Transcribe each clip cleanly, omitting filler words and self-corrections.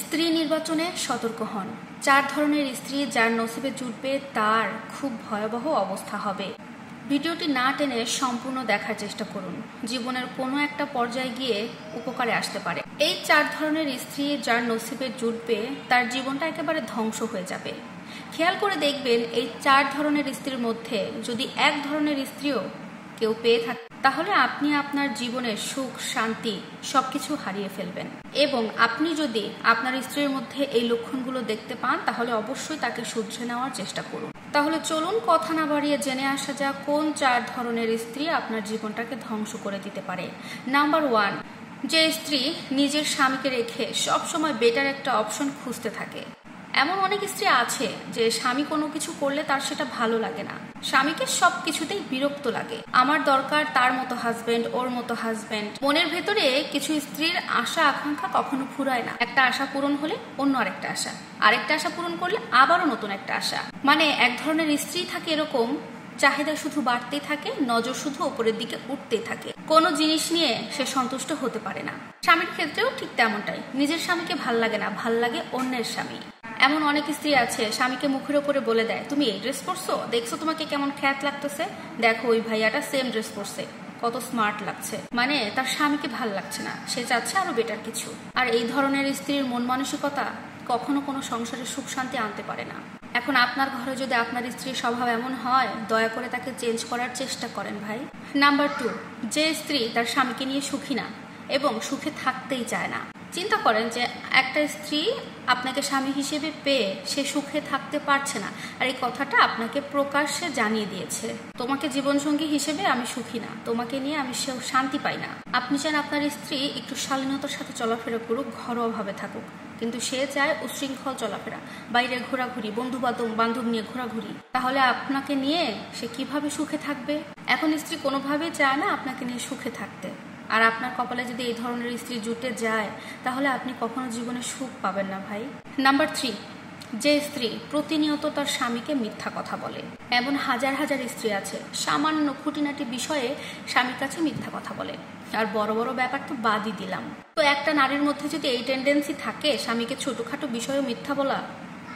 স্ত্রী নির্বাচনে সতর্ক হন। 4 ধরনের স্ত্রী যার নসিবে জুটবে তার খুব ভয়াবহ অবস্থা হবে। ভিডিওটি না টেনে সম্পূর্ণ দেখার চেষ্টা করুন, জীবনের কোনো একটা পর্যায়ে গিয়ে উপকারে আসতে পারে। এই 4 ধরনের স্ত্রী যার নসিবে জুটবে তার জীবনটা একেবারে ধ্বংস হয়ে যাবে। খেয়াল করে দেখবেন এই 4 ধরনের স্ত্রীর মধ্যে যদি এক ধরনের স্ত্রীও কেউ পেয়ে থাকে তাহলে আপনি আপনার জীবনের সুখ শান্তি সবকিছু হারিয়ে ফেলবেন। এবং আপনি যদি আপনার স্ত্রীর মধ্যে এই লক্ষণগুলো দেখতে পান তাহলে অবশ্যই তাকে শুধরে নেওয়ার চেষ্টা করুন। তাহলে চলুন কথা না বাড়িয়ে জেনে আসা যাক কোন 4 ধরনের স্ত্রী আপনার জীবনটাকে ধ্বংস করে দিতে পারে। নাম্বার 1, যে স্ত্রী নিজের স্বামীকে রেখে সবসময় বেটার একটা অপশন খুঁজতে থাকে। এমন অনেক স্ত্রী আছে যে স্বামী কোনো কিছু করলে তার সেটা ভালো লাগে না, স্বামীকে সব কিছুতেই বিরক্ত লাগে। আমার দরকার তার মতো হাজবেন্ড, ওর মতো হাজবেন্ড। মনের ভেতরে কিছু স্ত্রীর আশা আকাঙ্ক্ষা কখনো ফুরায় না। একটা আশা পূরণ হলে অন্য আরেকটা আশা, আরেকটা আশা পূরণ করলে আবারও নতুন একটা আশা। মানে এক ধরনের স্ত্রী থাকে এরকম, চাহিদা শুধু বাড়তেই থাকে, নজর শুধু উপরের দিকে উঠতেই থাকে, কোনো জিনিস নিয়ে সে সন্তুষ্ট হতে পারে না। স্বামীর ক্ষেত্রেও ঠিক তেমনটাই, নিজের স্বামীকে ভাল লাগে না, ভাল লাগে অন্যের স্বামী। এমন অনেক স্ত্রী আছে স্বামীকে মুখের উপরে বলে দেয়, তুমি এই ড্রেস পরছো, দেখছো তোমাকে কেমন খ্যাত লাগতেছে, দেখো ওই ভাইয়াটা সেম ড্রেস পরছে, কত স্মার্ট লাগছে। মানে তার স্বামীকে ভাল লাগছে না, সে চাচ্ছে আরো বেটার কিছু। আর এই ধরনের স্ত্রীর মন মানসিকতা কখনো কোনো সংসারে সুখ শান্তি আনতে পারে না। এখন আপনার ঘরে যদি আপনার স্ত্রীর স্বভাব এমন হয়, দয়া করে তাকে চেঞ্জ করার চেষ্টা করেন ভাই। নাম্বার 2, যে স্ত্রী তার স্বামীকে নিয়ে সুখী না এবং সুখে থাকতেই চায় না। চিন্তা করেন যে একটা স্ত্রী আপনাকে স্বামী হিসেবে পেয়ে সে সুখে থাকতে পারছে না, আর এই কথাটা আপনাকে প্রকাশ্যে জানিয়ে দিয়েছে, তোমাকে জীবনসঙ্গী হিসেবে আমি সুখী না, তোমাকে নিয়ে আমি শান্তি পাই না। আপনি চান আপনার স্ত্রী একটু শালীনতার সাথে চলাফেরা করুক, ঘরোয়াভাবে থাকুক, কিন্তু সে চায় উশৃঙ্খল চলাফেরা, বাইরে ঘোরাঘুরি, বন্ধু বান্ধব নিয়ে ঘোরাঘুরি। তাহলে আপনাকে নিয়ে সে কিভাবে সুখে থাকবে? এখন স্ত্রী কোনোভাবেই চায় না আপনাকে নিয়ে সুখে থাকতে, আর আপনার কপালে যদি এই ধরনের স্ত্রী জুটে যায় তাহলে আপনি কখনো জীবনে সুখ পাবেন না ভাই। নাম্বার 3, যে স্ত্রী প্রতিনিয়ত তার স্বামীকে মিথ্যা কথা বলে। এমন হাজার হাজার স্ত্রী আছে সামান্য খুঁটিনাটি বিষয়ে স্বামীর কাছে মিথ্যা কথা বলে, আর বড় বড় ব্যাপার তো বাদই দিলাম। তো একটা নারীর মধ্যে যদি এই টেন্ডেন্সি থাকে স্বামীকে ছোটখাটো বিষয়েও মিথ্যা বলা,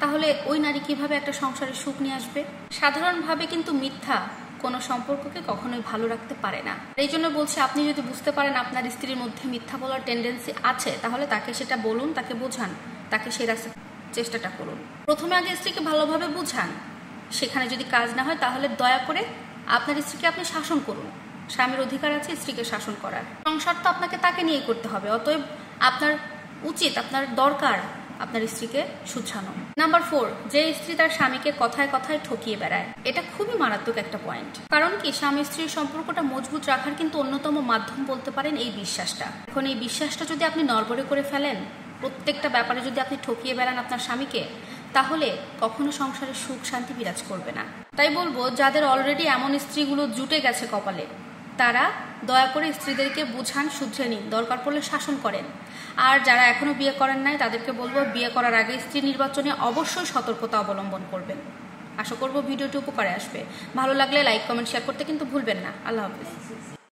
তাহলে ওই নারী কিভাবে একটা সংসারে সুখ নিয়ে আসবে? সাধারণভাবে কিন্তু মিথ্যা কোনো সম্পর্ককে কখনোই ভালো রাখতে পারে না। এই জন্য বলছি, আপনি যদি বুঝতে পারেন আপনার স্ত্রীর মধ্যে মিথ্যা বলার টেন্ডেন্সি আছে তাহলে তাকে সেটা বলুন, তাকে বোঝান, তাকে সে রাস্তার চেষ্টাটা করুন। প্রথমে আগে স্ত্রীকে ভালোভাবে বুঝান, সেখানে যদি কাজ না হয় তাহলে দয়া করে আপনার স্ত্রীকে আপনি শাসন করুন। স্বামীর অধিকার আছে স্ত্রীকে শাসন করার, সংসার তো আপনাকে তাকে নিয়েই করতে হবে, অতএব আপনার উচিত, আপনার দরকার আপনার স্ত্রীকে শুধরানো। নাম্বার 4, যে স্ত্রী তার স্বামীকে কথায় কথায় ঠকিয়ে বেড়ায়। এটা খুবই মারাত্মক একটা পয়েন্ট। কারণ কি, স্বামী স্ত্রীর সম্পর্কটা মজবুত রাখার কিন্তু অন্যতম মাধ্যম বলতে পারেন এই বিশ্বাসটা। এখন এই বিশ্বাসটা যদি আপনি নড়বড়ে করে ফেলেন, প্রত্যেকটা ব্যাপারে যদি আপনি ঠকিয়ে বেড়ান আপনার স্বামীকে, তাহলে কখনো সংসারে সুখ শান্তি বিরাজ করবে না। তাই বলবো, যাদের অলরেডি এমন স্ত্রীগুলো জুটে গেছে কপালে, তারা দয়া করে স্ত্রীদেরকে বুঝান, শুধরে নিন, দরকার পড়লে শাসন করেন। আর যারা এখনো বিয়ে করেন নাই তাদেরকে বলবো, বিয়ে করার আগে স্ত্রী নির্বাচনে অবশ্যই সতর্কতা অবলম্বন করবেন। আশা করবো ভিডিওটি উপকারে আসবে। ভালো লাগলে লাইক, কমেন্ট, শেয়ার করতে কিন্তু ভুলবেন না। আল্লাহ হাফেজ।